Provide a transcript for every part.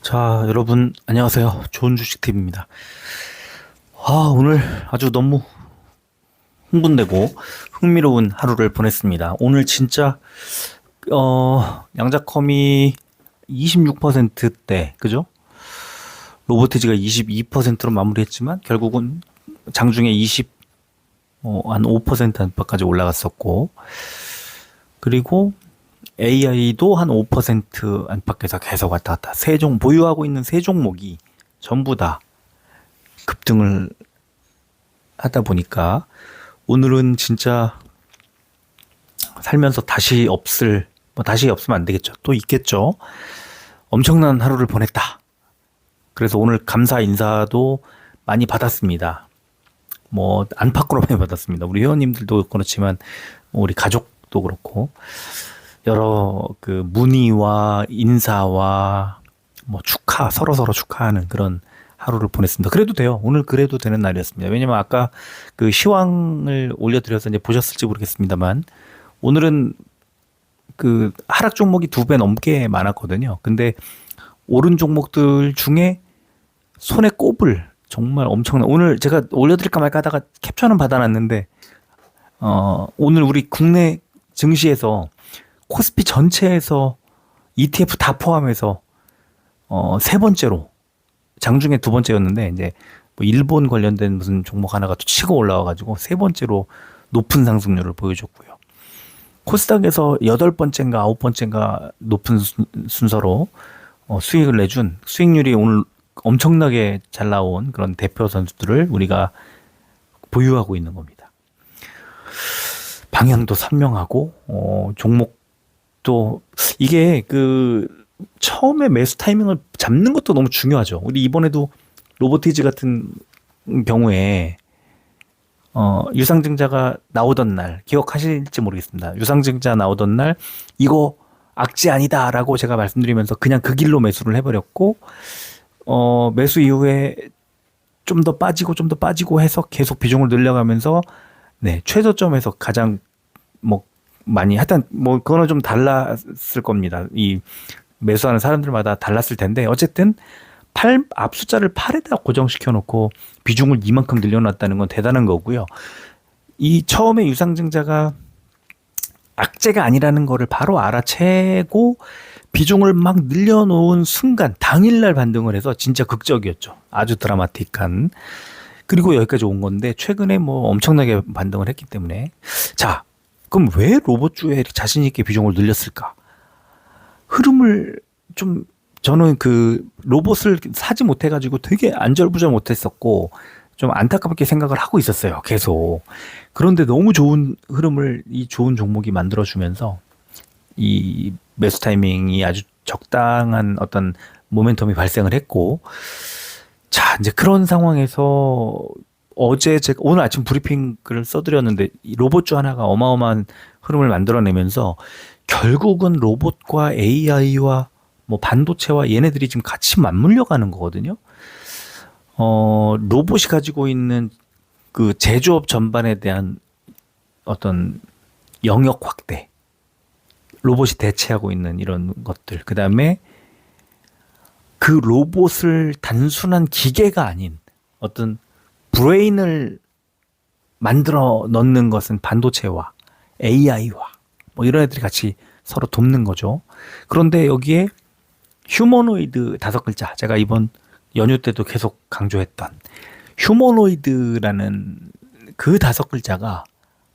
자, 여러분, 안녕하세요. 좋은 주식팁입니다. 오늘 아주 너무 흥분되고 흥미로운 하루를 보냈습니다. 오늘 진짜, 양자컴이 26%대, 그죠? 로보티지가 22%로 마무리했지만, 결국은 장중에 한 5% 안팎까지 올라갔었고, 그리고 AI도 한 5% 안팎에서 계속 왔다 갔다. 보유하고 있는 세 종목이 전부 다 급등을 하다 보니까 오늘은 진짜 살면서 다시 없으면 안 되겠죠. 또 있겠죠. 엄청난 하루를 보냈다. 그래서 오늘 감사 인사도 많이 받았습니다. 뭐, 안팎으로 많이 받았습니다. 우리 회원님들도 그렇지만, 우리 가족도 그렇고. 여러 문의와 인사와 뭐 서로서로 축하하는 그런 하루를 보냈습니다. 그래도 돼요. 오늘 그래도 되는 날이었습니다. 왜냐면 아까 그 시황을 올려드려서 이제 보셨을지 모르겠습니다만, 오늘은 그 하락 종목이 2배 넘게 많았거든요. 근데 오른 종목들 중에 손에 꼽을 정말 엄청난, 오늘 제가 올려드릴까 말까 하다가 캡처는 받아놨는데, 오늘 우리 국내 증시에서 코스피 전체에서 ETF 다 포함해서 세 번째로, 장중에 두 번째였는데 이제 뭐 일본 관련된 무슨 종목 하나가 또 치고 올라와가지고 세 번째로 높은 상승률을 보여줬고요. 코스닥에서 8번째인가 9번째인가 높은 순서로 수익을 내준, 수익률이 오늘 엄청나게 잘 나온 그런 대표 선수들을 우리가 보유하고 있는 겁니다. 방향도 선명하고 종목 또 이게 처음에 매수 타이밍을 잡는 것도 너무 중요하죠. 우리 이번에도 로보티즈 같은 경우에 유상증자가 나오던 날 기억하실지 모르겠습니다. 유상증자 나오던 날 이거 악재 아니다라고 제가 말씀드리면서 그냥 그 길로 매수를 해버렸고, 매수 이후에 좀 더 빠지고 해서 계속 비중을 늘려가면서 네, 최저점에서 가장 많이 하여튼 그거는 좀 달랐을 겁니다. 이 매수하는 사람들마다 달랐을 텐데, 어쨌든 앞 숫자를 8에다 고정시켜 놓고 비중을 이만큼 늘려놨다는 건 대단한 거고요. 이 처음에 유상증자가 악재가 아니라는 거를 바로 알아채고 비중을 막 늘려놓은 순간 당일날 반등을 해서 진짜 극적이었죠. 아주 드라마틱한. 그리고 여기까지 온 건데 최근에 엄청나게 반등을 했기 때문에, 자, 그럼 왜 로봇주에 자신 있게 비중을 늘렸을까? 흐름을 저는 로봇을 사지 못해가지고 되게 안절부절 못했었고, 좀 안타깝게 생각을 하고 있었어요. 계속. 그런데 너무 좋은 흐름을 이 좋은 종목이 만들어주면서 이 매수 타이밍이 아주 적당한 어떤 모멘텀이 발생을 했고, 자, 이제 그런 상황에서 어제 제가 오늘 아침 브리핑 글을 써드렸는데, 이 로봇주 하나가 어마어마한 흐름을 만들어내면서 결국은 로봇과 AI와 반도체와 얘네들이 지금 같이 맞물려 가는 거거든요. 로봇이 가지고 있는 그 제조업 전반에 대한 어떤 영역 확대, 로봇이 대체하고 있는 이런 것들, 그 다음에 그 로봇을 단순한 기계가 아닌 어떤 브레인을 만들어 넣는 것은 반도체와 AI와 이런 애들이 같이 서로 돕는 거죠. 그런데 여기에 휴머노이드 5글자, 제가 이번 연휴 때도 계속 강조했던 휴머노이드라는 그 5글자가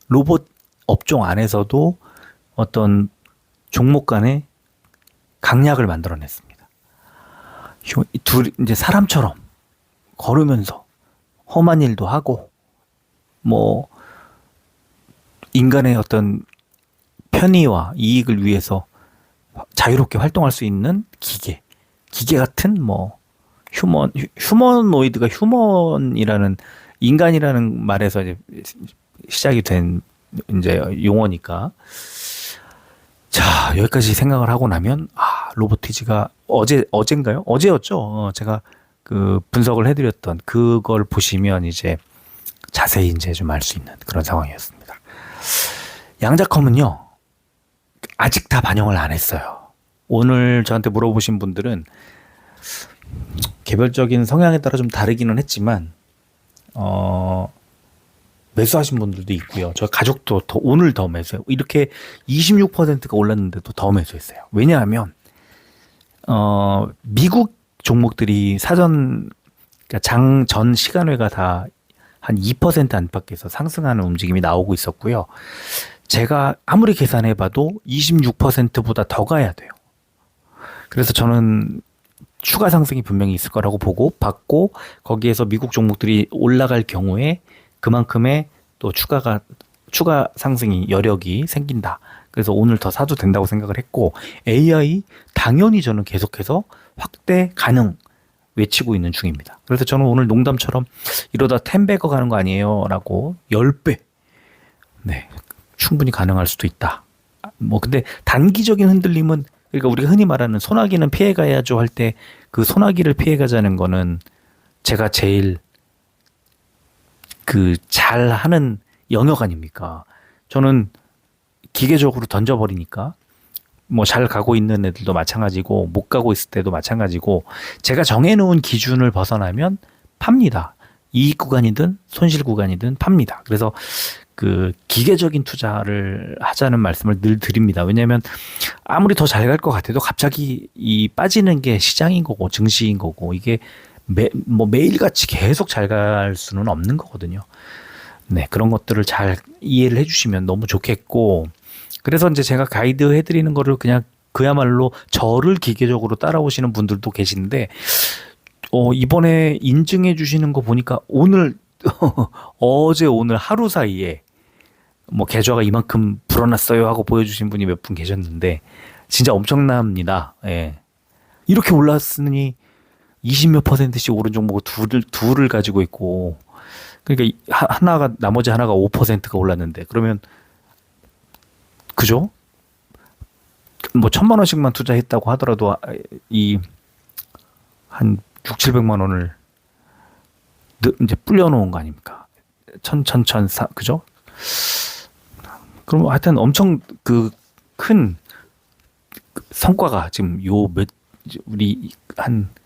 로봇 업종 안에서도 어떤 종목 간의 강약을 만들어냈습니다. 이제 사람처럼 걸으면서 험한 일도 하고, 인간의 어떤 편의와 이익을 위해서 자유롭게 활동할 수 있는 기계 같은 휴머노이드가 휴먼이라는 인간이라는 말에서 이제 시작이 된 이제 용어니까. 자, 여기까지 생각을 하고 나면, 로보티지가 어제인가요? 어제였죠. 제가 분석을 해드렸던 그걸 보시면 이제 자세히 이제 좀 알 수 있는 그런 상황이었습니다. 양자컴은요, 아직 다 반영을 안 했어요. 오늘 저한테 물어보신 분들은 개별적인 성향에 따라 좀 다르기는 했지만 매수하신 분들도 있고요. 저 가족도 오늘 더 매수해요. 이렇게 26%가 올랐는데도 더 매수했어요. 왜냐하면 미국 종목들이 사전 그러니까 장전 시간외가 다 한 2% 안팎에서 상승하는 움직임이 나오고 있었고요. 제가 아무리 계산해봐도 26%보다 더 가야 돼요. 그래서 저는 추가 상승이 분명히 있을 거라고 받고 거기에서 미국 종목들이 올라갈 경우에 그만큼의 또 추가 상승이 여력이 생긴다. 그래서 오늘 더 사도 된다고 생각을 했고 AI 당연히 저는 계속해서 확대 가능 외치고 있는 중입니다. 그래서 저는 오늘 농담처럼 이러다 10배거 가는 거 아니에요? 라고 10배. 네. 충분히 가능할 수도 있다. 뭐 근데 단기적인 흔들림은 그러니까 우리가 흔히 말하는 소나기는 피해가야죠 할 때 그 소나기를 피해가자는 거는 제가 제일 그 잘하는 영역 아닙니까? 저는 기계적으로 던져버리니까 뭐 잘 가고 있는 애들도 마찬가지고 못 가고 있을 때도 마찬가지고 제가 정해놓은 기준을 벗어나면 팝니다. 이익 구간이든 손실 구간이든 팝니다. 그래서 그 기계적인 투자를 하자는 말씀을 늘 드립니다. 왜냐하면 아무리 더 잘 갈 것 같아도 갑자기 이 빠지는 게 시장인 거고 증시인 거고 이게 매일같이 계속 잘 갈 수는 없는 거거든요. 네, 그런 것들을 잘 이해를 해주시면 너무 좋겠고 그래서 이제 제가 가이드 해드리는 거를 그냥 그야말로 저를 기계적으로 따라오시는 분들도 계신데 이번에 인증해 주시는 거 보니까 오늘 어제 오늘 하루 사이에 뭐 계좌가 이만큼 불어났어요 하고 보여주신 분이 몇 분 계셨는데 진짜 엄청납니다. 예. 이렇게 올랐으니 20몇 %씩 오른 종목을 둘을 가지고 있고 그러니까 나머지 하나가 5%가 올랐는데 그러면 그죠? 뭐 1,000만 원씩만 투자했다고 하더라도 이 한 6, 700만 원을 이제 불려놓은 거 아닙니까? 그죠? 그럼 하여튼 엄청 그 큰 성과가 지금 우리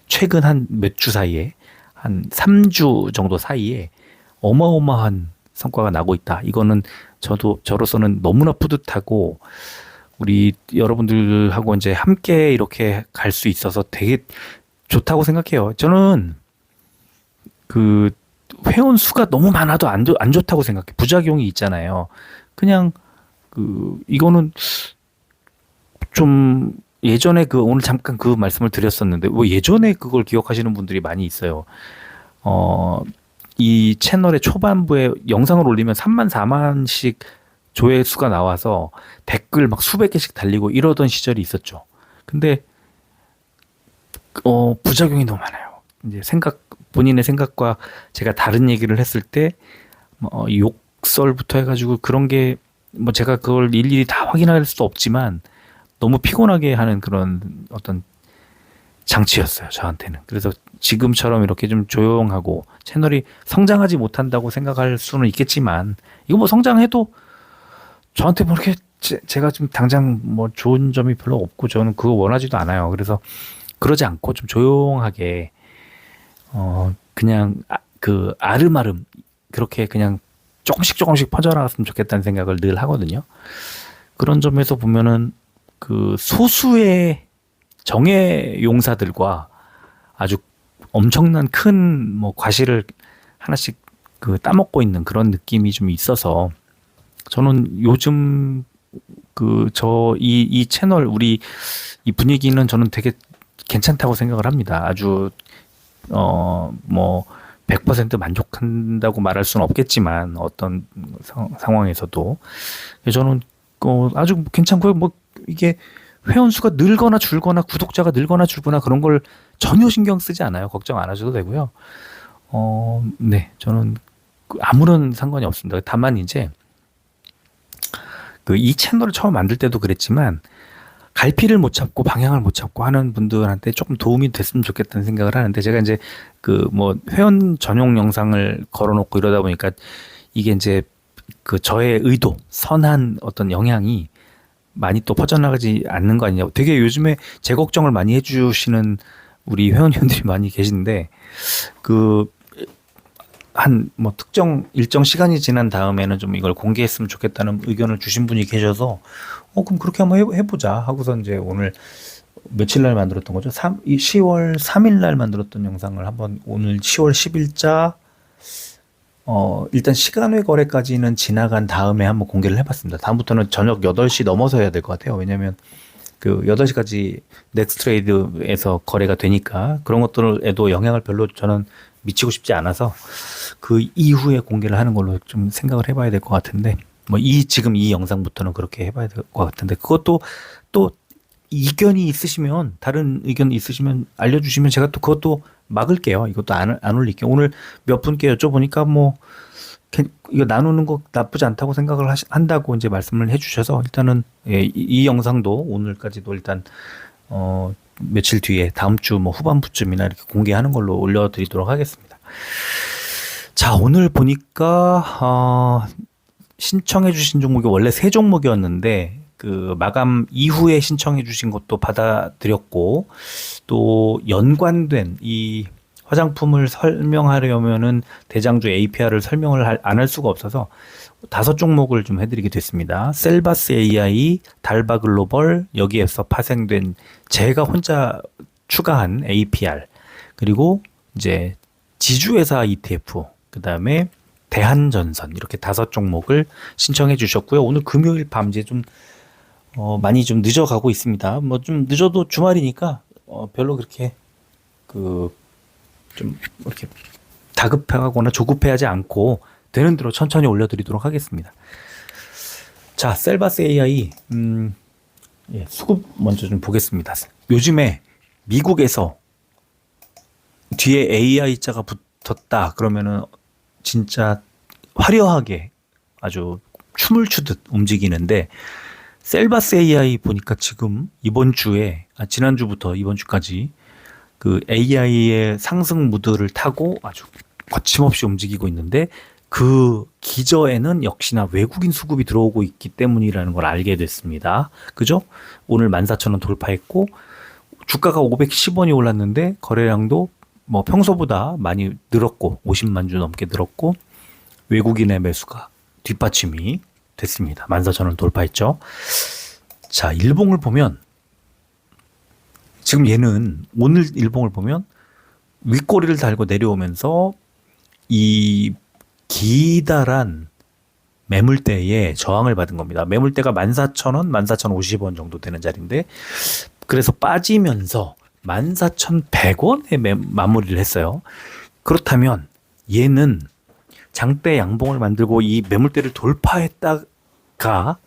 최근 한 몇 주 사이에 한 3주 정도 사이에 어마어마한 성과가 나고 있다. 이거는 저로서는 너무나 뿌듯하고 우리 여러분들하고 이제 함께 이렇게 갈 수 있어서 되게 좋다고 생각해요. 저는 그 회원 수가 너무 많아도 안 좋다고 생각해. 부작용이 있잖아요. 그냥 이거는 좀 예전에 오늘 잠깐 그 말씀을 드렸었는데 뭐 예전에 그걸 기억하시는 분들이 많이 있어요. 이 채널의 초반부에 영상을 올리면 3만 4만씩 조회수가 나와서 댓글 막 수백 개씩 달리고 이러던 시절이 있었죠. 근데 부작용이 너무 많아요. 이제 본인의 생각과 제가 다른 얘기를 했을 때 욕설부터 해가지고 그런 게 뭐 제가 그걸 일일이 다 확인할 수도 없지만 너무 피곤하게 하는 그런 어떤 장치였어요, 저한테는. 그래서 지금처럼 이렇게 좀 조용하고 채널이 성장하지 못한다고 생각할 수는 있겠지만 이거 뭐 성장해도 저한테 뭐 이렇게 제가 좀 당장 뭐 좋은 점이 별로 없고 저는 그거 원하지도 않아요. 그래서 그러지 않고 좀 조용하게 그냥 아름아름 그렇게 그냥 조금씩 퍼져나갔으면 좋겠다는 생각을 늘 하거든요. 그런 점에서 보면은 그 소수의 정예 용사들과 아주 엄청난 큰 뭐 과실을 하나씩 따먹고 있는 그런 느낌이 좀 있어서 저는 요즘 이 채널 우리 이 분위기는 저는 되게 괜찮다고 생각을 합니다. 아주 뭐 100% 만족한다고 말할 수는 없겠지만 어떤 상황에서도 저는 아주 괜찮고요. 뭐 이게 회원 수가 늘거나 줄거나 구독자가 늘거나 줄거나 그런 걸 전혀 신경 쓰지 않아요. 걱정 안 하셔도 되고요. 네, 저는 아무런 상관이 없습니다. 다만 이제 이 채널을 처음 만들 때도 그랬지만 갈피를 못 잡고 방향을 못 잡고 하는 분들한테 조금 도움이 됐으면 좋겠다는 생각을 하는데 제가 이제 뭐 회원 전용 영상을 걸어놓고 이러다 보니까 이게 이제 저의 의도, 선한 어떤 영향이 많이 또 퍼져나가지 않는 거 아니냐고 되게 요즘에 제 걱정을 많이 해주시는 우리 회원님들이 많이 계신데 그 한 뭐 특정 일정 시간이 지난 다음에는 좀 이걸 공개했으면 좋겠다는 의견을 주신 분이 계셔서 그럼 그렇게 한번 해보자 하고서 이제 오늘 며칠 날 만들었던 거죠? 10월 3일 날 만들었던 영상을 한번 오늘 10월 10일자 일단 시간외 거래까지는 지나간 다음에 한번 공개를 해봤습니다. 다음부터는 저녁 8시 넘어서 해야 될 것 같아요. 왜냐면 그 8시까지 넥스트레이드에서 거래가 되니까 그런 것들에도 영향을 별로 저는 미치고 싶지 않아서 그 이후에 공개를 하는 걸로 좀 생각을 해봐야 될 것 같은데 뭐 지금 이 영상부터는 그렇게 해봐야 될 것 같은데 그것도 또 이견이 있으시면 다른 의견이 있으시면 알려주시면 제가 또 그것도 막을게요. 이것도 안 올릴게요. 오늘 몇 분께 여쭤보니까 뭐 이거 나누는 거 나쁘지 않다고 생각을 한다고 이제 말씀을 해주셔서 일단은 이 영상도 오늘까지도 일단 며칠 뒤에 다음 주 뭐 후반부쯤이나 이렇게 공개하는 걸로 올려드리도록 하겠습니다. 자, 오늘 보니까 신청해주신 종목이 원래 3종목이었는데 그 마감 이후에 신청해주신 것도 받아들였고 또 연관된 이 화장품을 설명하려면은 대장주 APR을 설명을 안 할 수가 없어서 5종목을 좀 해드리게 됐습니다. 셀바스 AI, 달바글로벌, 여기에서 파생된 제가 혼자 추가한 APR, 그리고 이제 지주회사 ETF, 그 다음에 대한전선 이렇게 5종목을 신청해 주셨고요. 오늘 금요일 밤 이제 좀 많이 좀 늦어가고 있습니다. 뭐 좀 늦어도 주말이니까 별로 그렇게 좀 이렇게 다급해하거나 조급해하지 않고 되는 대로 천천히 올려드리도록 하겠습니다. 자, 셀바스 AI 수급 먼저 좀 보겠습니다. 요즘에 미국에서 뒤에 AI자가 붙었다 그러면은 진짜 화려하게 아주 춤을 추듯 움직이는데 셀바스 AI 보니까 지금 이번 주에 지난주부터 이번 주까지 그 AI의 상승 무드를 타고 아주 거침없이 움직이고 있는데 그 기저에는 역시나 외국인 수급이 들어오고 있기 때문이라는 걸 알게 됐습니다. 그죠? 오늘 14,000원 돌파했고 주가가 510원이 올랐는데 거래량도 뭐 평소보다 많이 늘었고 50만 주 넘게 늘었고 외국인의 매수가 뒷받침이 됐습니다. 14,000원 돌파했죠. 자, 일봉을 보면 지금 얘는 오늘 일봉을 보면 윗꼬리를 달고 내려오면서 이 기다란 매물대에 저항을 받은 겁니다. 매물대가 14,000원, 14,050원 정도 되는 자리인데 그래서 빠지면서 14,100원에 마무리를 했어요. 그렇다면 얘는 장대 양봉을 만들고 이 매물대를 돌파했다가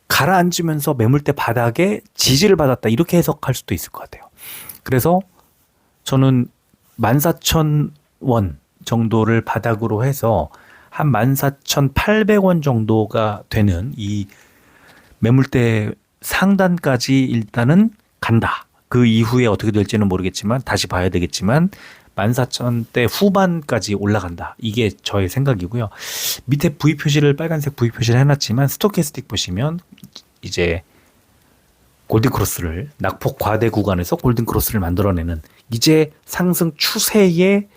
가라앉으면서 매물대 바닥에 지지를 받았다 이렇게 해석할 수도 있을 것 같아요. 그래서 저는 14,000원 정도를 바닥으로 해서 한 14,800원 정도가 되는 이 매물대 상단까지 일단은 간다. 그 이후에 어떻게 될지는 모르겠지만 다시 봐야 되겠지만 14,000대 후반까지 올라간다. 이게 저의 생각이고요. 밑에 V 표시를 빨간색 V 표시를 해놨지만 스토캐스틱 보시면 이제 골든크로스를 낙폭 과대 구간에서 골든크로스를 만들어내는 이제 상승 추세의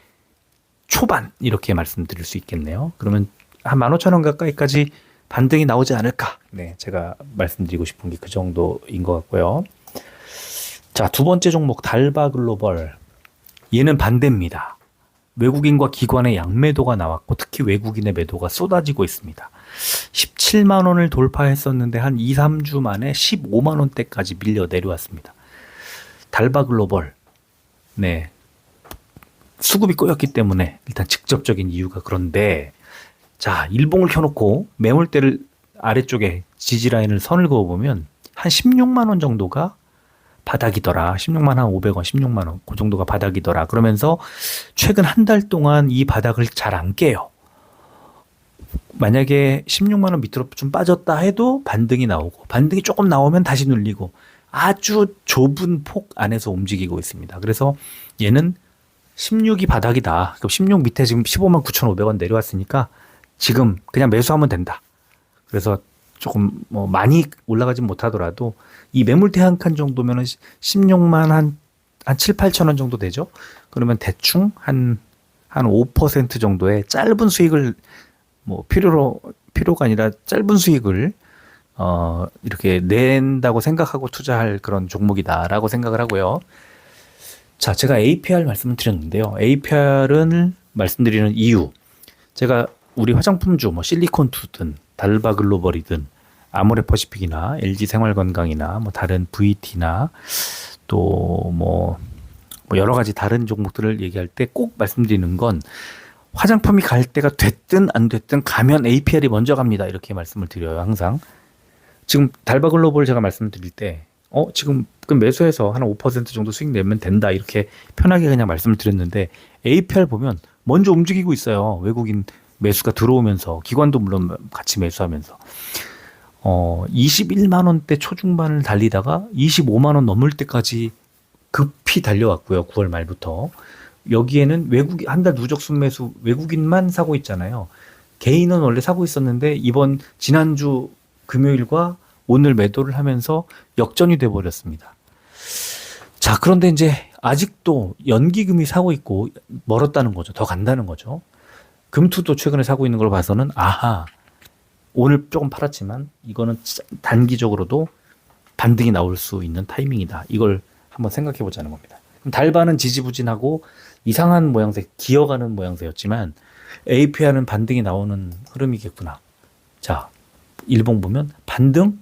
초반 이렇게 말씀드릴 수 있겠네요. 그러면 한 15,000원 가까이까지 반등이 나오지 않을까. 네, 제가 말씀드리고 싶은 게 그 정도인 것 같고요. 자, 두 번째 종목 달바글로벌. 얘는 반대입니다. 외국인과 기관의 양매도가 나왔고 특히 외국인의 매도가 쏟아지고 있습니다. 17만 원을 돌파했었는데 한 2, 3주 만에 15만 원대까지 밀려 내려왔습니다. 달바글로벌. 네. 수급이 꼬였기 때문에 일단 직접적인 이유가 그런데 자, 일봉을 켜놓고 매물대를 아래쪽에 지지라인을 선을 그어보면 한 16만 원 정도가 바닥이더라. 16만 한 500원, 16만 원. 그 정도가 바닥이더라. 그러면서 최근 한 달 동안 이 바닥을 잘 안 깨요. 만약에 16만 원 밑으로 좀 빠졌다 해도 반등이 나오고 반등이 조금 나오면 다시 눌리고 아주 좁은 폭 안에서 움직이고 있습니다. 그래서 얘는 16이 바닥이다. 16 밑에 지금 15만 9,500원 내려왔으니까 지금 그냥 매수하면 된다. 그래서 조금 뭐 많이 올라가진 못하더라도 이 매물대 한 칸 정도면은 16만 한 한 7, 8천 원 정도 되죠. 그러면 대충 한 5% 정도의 짧은 수익을 뭐 필요가 아니라 짧은 수익을 이렇게 낸다고 생각하고 투자할 그런 종목이다라고 생각을 하고요. 자, 제가 APR 말씀을 드렸는데요. APR을 말씀드리는 이유. 제가 우리 화장품주 뭐 실리콘투든 달바글로벌이든 아모레퍼시픽이나 LG생활건강이나 뭐 다른 VT나 또 뭐 여러 가지 다른 종목들을 얘기할 때 꼭 말씀드리는 건 화장품이 갈 때가 됐든 안 됐든 가면 APR이 먼저 갑니다. 이렇게 말씀을 드려요. 항상. 지금 달바글로벌 제가 말씀드릴 때 지금 그 매수해서 한 5% 정도 수익 내면 된다. 이렇게 편하게 그냥 말씀을 드렸는데 APR 보면 먼저 움직이고 있어요. 외국인 매수가 들어오면서 기관도 물론 같이 매수하면서 21만 원대 초중반을 달리다가 25만 원 넘을 때까지 급히 달려왔고요. 9월 말부터. 여기에는 외국인 한 달 누적 순매수 외국인만 사고 있잖아요. 개인은 원래 사고 있었는데 지난주 금요일과 오늘 매도를 하면서 역전이 돼 버렸습니다. 자, 그런데 이제 아직도 연기금이 사고 있고 멀었다는 거죠. 더 간다는 거죠. 금투도 최근에 사고 있는 걸 봐서는 아하, 오늘 조금 팔았지만 이거는 단기적으로도 반등이 나올 수 있는 타이밍이다. 이걸 한번 생각해 보자는 겁니다. 그럼 달바는 지지부진하고 이상한 모양새, 기어가는 모양새였지만 APR은 반등이 나오는 흐름이겠구나. 자, 일봉 보면 반등,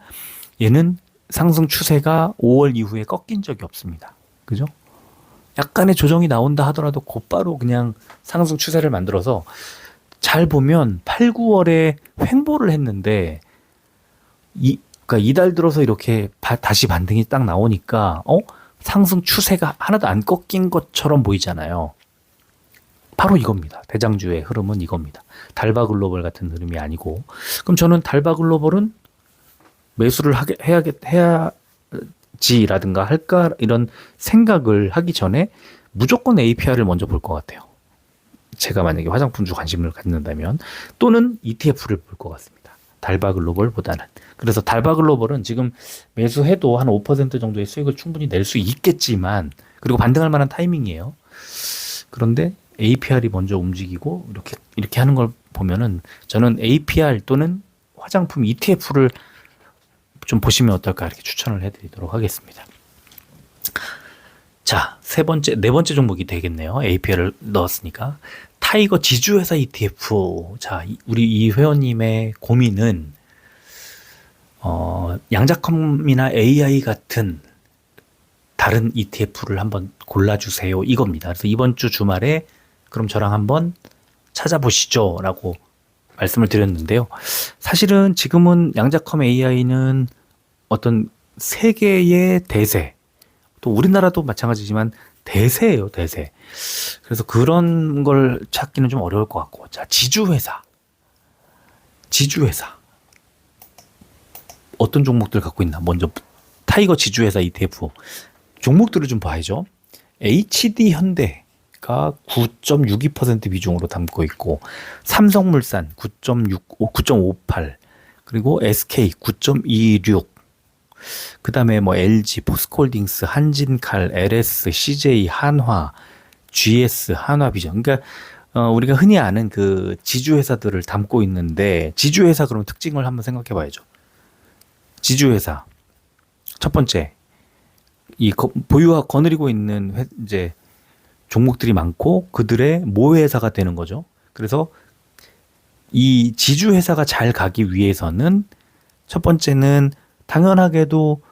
얘는 상승 추세가 5월 이후에 꺾인 적이 없습니다. 그죠? 약간의 조정이 나온다 하더라도 곧바로 그냥 상승 추세를 만들어서 잘 보면 8, 9월에 횡보를 했는데 그러니까 이달 들어서 이렇게 다시 반등이 딱 나오니까 상승 추세가 하나도 안 꺾인 것처럼 보이잖아요. 바로 이겁니다. 대장주의 흐름은 이겁니다. 달바글로벌 같은 흐름이 아니고. 그럼 저는 달바글로벌은 매수를 해야지라든가 할까 이런 생각을 하기 전에 무조건 APR을 먼저 볼 것 같아요. 제가 만약에 화장품주 관심을 갖는다면 또는 ETF를 볼 것 같습니다. 달바글로벌보다는. 그래서 달바글로벌은 지금 매수해도 한 5% 정도의 수익을 충분히 낼 수 있겠지만 그리고 반등할 만한 타이밍이에요. 그런데 APR이 먼저 움직이고 이렇게 하는 걸 보면은 저는 APR 또는 화장품 ETF를 좀 보시면 어떨까 이렇게 추천을 해드리도록 하겠습니다. 자, 네 번째 종목이 되겠네요. APR을 넣었으니까. 타이거 지주회사 ETF. 자, 우리 이 회원님의 고민은 양자컴이나 AI 같은 다른 ETF를 한번 골라주세요. 이겁니다. 그래서 이번 주 주말에 그럼 저랑 한번 찾아보시죠. 라고 말씀을 드렸는데요. 사실은 지금은 양자컴 AI는 어떤 세계의 대세, 또 우리나라도 마찬가지지만 대세예요, 대세. 그래서 그런 걸 찾기는 좀 어려울 것 같고. 자, 지주회사. 어떤 종목들 갖고 있나? 먼저 타이거 지주회사 ETF. 종목들을 좀 봐야죠. HD 현대가 9.62% 비중으로 담고 있고, 삼성물산 9.58, 그리고 SK 9.26, 그 다음에 뭐 LG, 포스코홀딩스, 한진칼, LS, CJ, 한화, GS, 한화비전. 그러니까 우리가 흔히 아는 그 지주회사들을 담고 있는데, 지주회사 그럼 특징을 한번 생각해 봐야죠. 지주회사 첫 번째, 이 보유와 거느리고 있는 이제 종목들이 많고 그들의 모회사가 되는 거죠. 그래서 이 지주회사가 잘 가기 위해서는 첫 번째는 당연하게도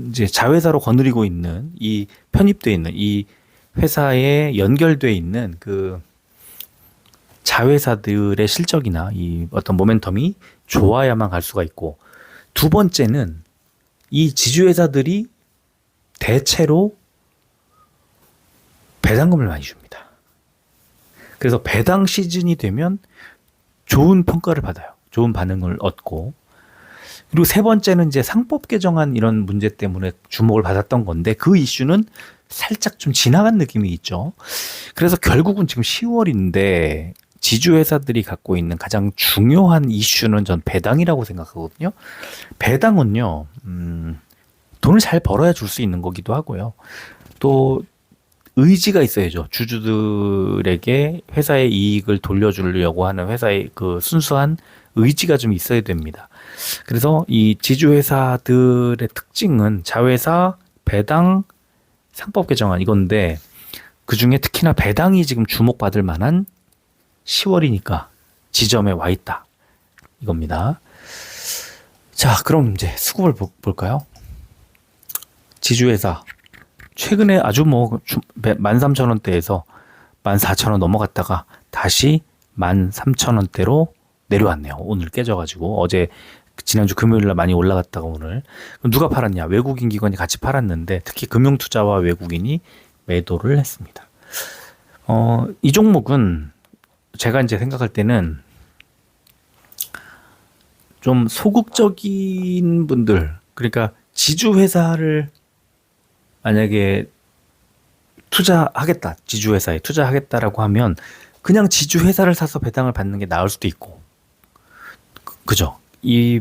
이제 자회사로 거느리고 있는 이 편입되어 있는 이 회사에 연결되어 있는 그 자회사들의 실적이나 이 어떤 모멘텀이 좋아야만 갈 수가 있고, 두 번째는 이 지주회사들이 대체로 배당금을 많이 줍니다. 그래서 배당 시즌이 되면 좋은 평가를 받아요. 좋은 반응을 얻고, 그리고 세 번째는 이제 상법 개정안 이런 문제 때문에 주목을 받았던 건데 그 이슈는 살짝 좀 지나간 느낌이 있죠. 그래서 결국은 지금 10월인데 지주회사들이 갖고 있는 가장 중요한 이슈는 전 배당이라고 생각하거든요. 배당은요, 돈을 잘 벌어야 줄 수 있는 거기도 하고요. 또 의지가 있어야죠. 주주들에게 회사의 이익을 돌려주려고 하는 회사의 그 순수한 의지가 좀 있어야 됩니다. 그래서 이 지주회사들의 특징은 자회사, 배당, 상법 개정안 이건데 그 중에 특히나 배당이 지금 주목받을 만한 10월이니까 지점에 와 있다. 이겁니다. 자, 그럼 이제 수급을 볼까요? 지주회사. 최근에 아주 13,000원대에서 14,000원 넘어갔다가 다시 13,000원대로 내려왔네요. 오늘 깨져가지고 어제 지난주 금요일날 많이 올라갔다가 오늘 누가 팔았냐? 외국인 기관이 같이 팔았는데 특히 금융투자와 외국인이 매도를 했습니다. 이 종목은 제가 이제 생각할 때는 좀 소극적인 분들, 그러니까 지주회사를 만약에 투자하겠다, 지주회사에 투자하겠다라고 하면 그냥 지주회사를 사서 배당을 받는 게 나을 수도 있고, 그죠? 이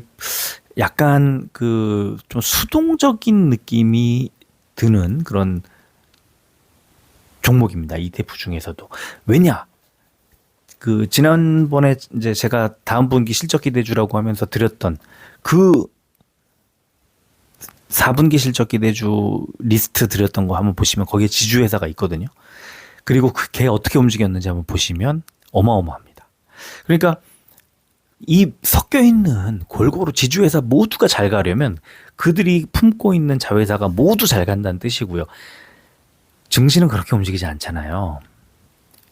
약간 그 좀 수동적인 느낌이 드는 그런 종목입니다. ETF 중에서도. 왜냐? 그 지난번에 이제 제가 다음 분기 실적 기대주라고 하면서 드렸던 그 4분기 실적 기대주 리스트 드렸던 거 한번 보시면 거기에 지주회사가 있거든요. 그리고 그게 어떻게 움직였는지 한번 보시면 어마어마합니다. 그러니까 이 섞여 있는 골고루 지주회사 모두가 잘 가려면 그들이 품고 있는 자회사가 모두 잘 간다는 뜻이고요. 증시는 그렇게 움직이지 않잖아요.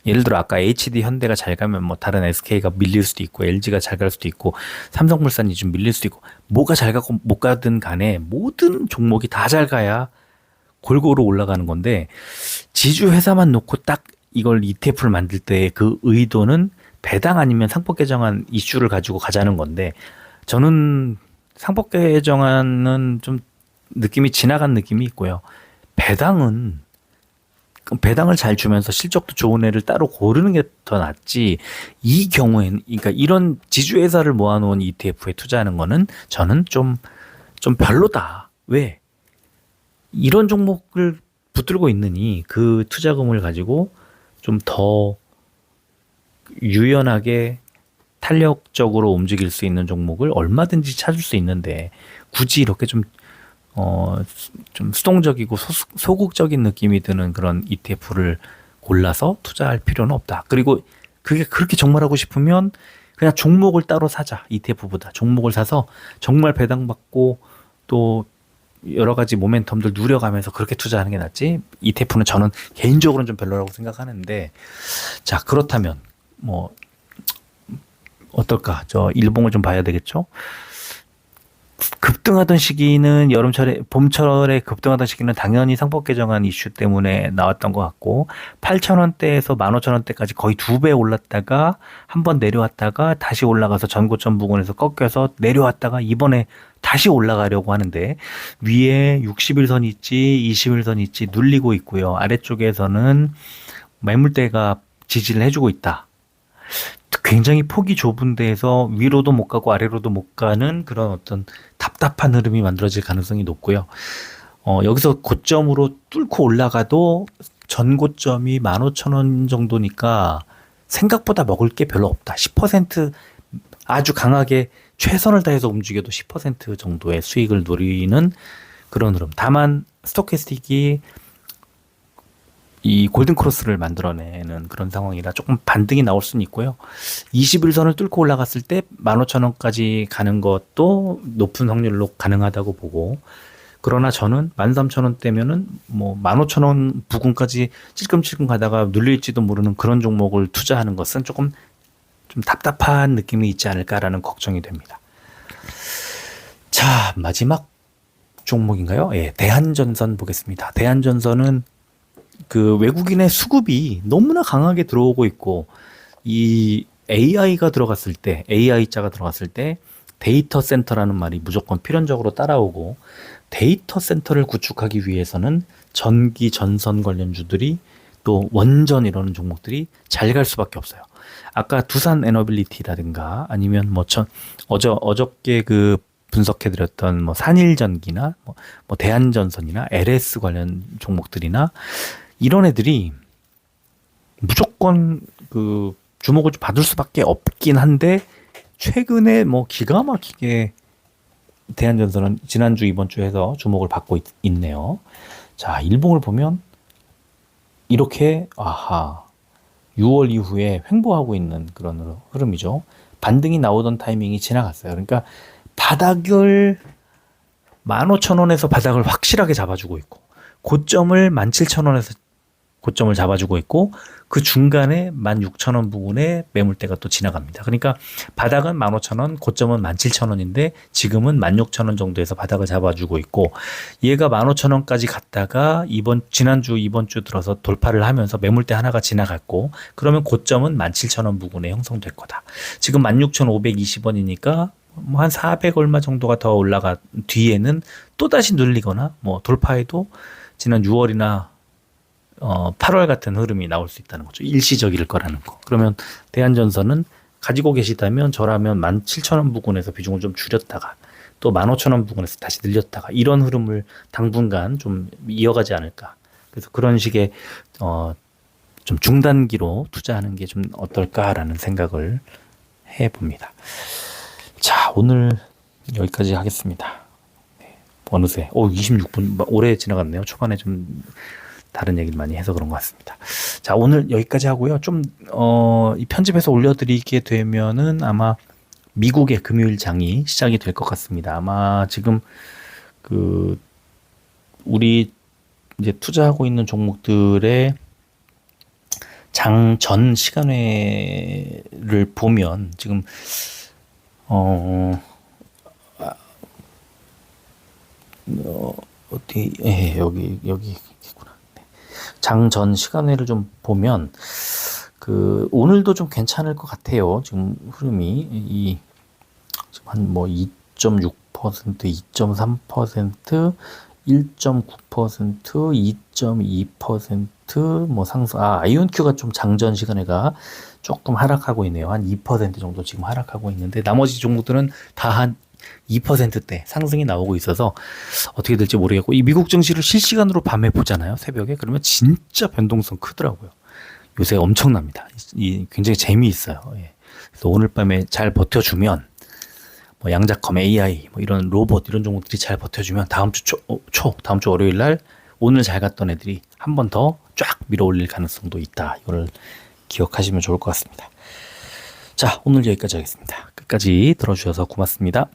예를 들어 아까 HD 현대가 잘 가면 뭐 다른 SK가 밀릴 수도 있고 LG가 잘 갈 수도 있고 삼성물산이 좀 밀릴 수도 있고 뭐가 잘 가고 못 가든 간에 모든 종목이 다 잘 가야 골고루 올라가는 건데 지주 회사만 놓고 딱 이걸 ETF를 만들 때 그 의도는 배당 아니면 상법 개정안 이슈를 가지고 가자는 건데 저는 상법 개정안은 좀 느낌이 지나간 느낌이 있고요. 배당을 잘 주면서 실적도 좋은 애를 따로 고르는 게 더 낫지. 이 경우에는, 그러니까 이런 지주회사를 모아놓은 ETF에 투자하는 거는 저는 좀 별로다. 왜? 이런 종목을 붙들고 있느니 그 투자금을 가지고 좀 더 유연하게 탄력적으로 움직일 수 있는 종목을 얼마든지 찾을 수 있는데 굳이 이렇게 좀 수동적이고 소극적인 느낌이 드는 그런 ETF를 골라서 투자할 필요는 없다. 그리고 그게 그렇게 정말 하고 싶으면 그냥 종목을 따로 사자. ETF보다 종목을 사서 정말 배당받고 또 여러 가지 모멘텀들 누려가면서 그렇게 투자하는 게 낫지. ETF는 저는 개인적으로는 좀 별로라고 생각하는데, 자, 그렇다면 뭐 어떨까? 저 일봉을 좀 봐야 되겠죠? 급등하던 시기는 봄철에 급등하던 시기는 당연히 상법 개정안 이슈 때문에 나왔던 것 같고 8,000원대에서 15,000원대까지 거의 2배 올랐다가 한번 내려왔다가 다시 올라가서 전고점 부근에서 꺾여서 내려왔다가 이번에 다시 올라가려고 하는데 위에 60일선 있지 20일선 있지 눌리고 있고요. 아래쪽에서는 매물대가 지지를 해주고 있다. 굉장히 폭이 좁은 데에서 위로도 못 가고 아래로도 못 가는 그런 어떤 답답한 흐름이 만들어질 가능성이 높고요. 여기서 고점으로 뚫고 올라가도 전 고점이 15,000원 정도니까 생각보다 먹을 게 별로 없다. 10% 아주 강하게 최선을 다해서 움직여도 10% 정도의 수익을 노리는 그런 흐름. 다만 스토캐스틱이 이 골든크로스를 만들어내는 그런 상황이라 조금 반등이 나올 수는 있고요. 21선을 뚫고 올라갔을 때 15,000원까지 가는 것도 높은 확률로 가능하다고 보고, 그러나 저는 13,000원대면은 뭐 15,000원 부근까지 찔끔찔끔 가다가 눌릴지도 모르는 그런 종목을 투자하는 것은 조금 좀 답답한 느낌이 있지 않을까라는 걱정이 됩니다. 자, 마지막 종목인가요? 예, 대한전선 보겠습니다. 대한전선은 그 외국인의 수급이 너무나 강하게 들어오고 있고, 이 AI가 들어갔을 때, AI자가 들어갔을 때 데이터 센터라는 말이 무조건 필연적으로 따라오고, 데이터 센터를 구축하기 위해서는 전기 전선 관련주들이 또 원전 이런 종목들이 잘 갈 수밖에 없어요. 아까 두산 에너빌리티라든가 아니면 뭐 어저께 그 분석해드렸던 뭐 산일전기나 뭐 대한전선이나 LS 관련 종목들이나 이런 애들이 무조건 그 주목을 좀 받을 수밖에 없긴 한데 최근에 뭐 기가 막히게 대한전선은 지난주 이번 주 해서 주목을 받고 있네요. 자, 일봉을 보면 이렇게 6월 이후에 횡보하고 있는 그런 흐름이죠. 반등이 나오던 타이밍이 지나갔어요. 그러니까 바닥을 15,000원에서 바닥을 확실하게 잡아주고 있고 고점을 17,000원에서 고점을 잡아주고 있고 그 중간에 16,000원 부근에 매물대가 또 지나갑니다. 그러니까 바닥은 15,000원, 고점은 17,000원인데 지금은 16,000원 정도에서 바닥을 잡아주고 있고 얘가 15,000원까지 갔다가 지난주 이번 주 들어서 돌파를 하면서 매물대 하나가 지나갔고 그러면 고점은 17,000원 부근에 형성될 거다. 지금 16,520원이니까 뭐 한 400 얼마 정도가 더 올라가 뒤에는 또 다시 눌리거나 뭐 돌파해도 지난 6월이나 8월 같은 흐름이 나올 수 있다는 거죠. 일시적일 거라는 거. 그러면 대한전선은 가지고 계시다면 저라면 17,000원 부근에서 비중을 좀 줄였다가 또 15,000원 부근에서 다시 늘렸다가 이런 흐름을 당분간 좀 이어가지 않을까. 그래서 그런 식의 좀 중단기로 투자하는 게 좀 어떨까라는 생각을 해봅니다. 자, 오늘 여기까지 하겠습니다. 네, 어느새 26분 오래 지나갔네요. 초반에 좀 다른 얘기를 많이 해서 그런 것 같습니다. 자, 오늘 여기까지 하고요. 좀 이 편집해서 올려드리게 되면은 아마 미국의 금요일 장이 시작이 될 것 같습니다. 아마 지금 그 우리 이제 투자하고 있는 종목들의 장 전 시간회를 보면 지금 어디 여기 있구나. 장 전 시간회를 좀 보면 그 오늘도 좀 괜찮을 것 같아요. 지금 흐름이 지금 한 뭐 2.6%, 2.3%, 1.9%, 2.2% 뭐 상승. 아이온큐가 좀 장전 시간에가 조금 하락하고 있네요. 한 2% 정도 지금 하락하고 있는데 나머지 종목들은 다 한 2%대 상승이 나오고 있어서 어떻게 될지 모르겠고 이 미국 증시를 실시간으로 밤에 보잖아요. 새벽에. 그러면 진짜 변동성 크더라고요. 요새 엄청납니다. 굉장히 재미있어요. 예. 그래서 오늘 밤에 잘 버텨주면 뭐 양자컴 AI 뭐 이런 로봇 이런 종목들이 잘 버텨주면 다음 주 월요일 날 오늘 잘 갔던 애들이 한 번 더 쫙 밀어 올릴 가능성도 있다. 이걸 기억하시면 좋을 것 같습니다. 자, 오늘 여기까지 하겠습니다. 끝까지 들어주셔서 고맙습니다.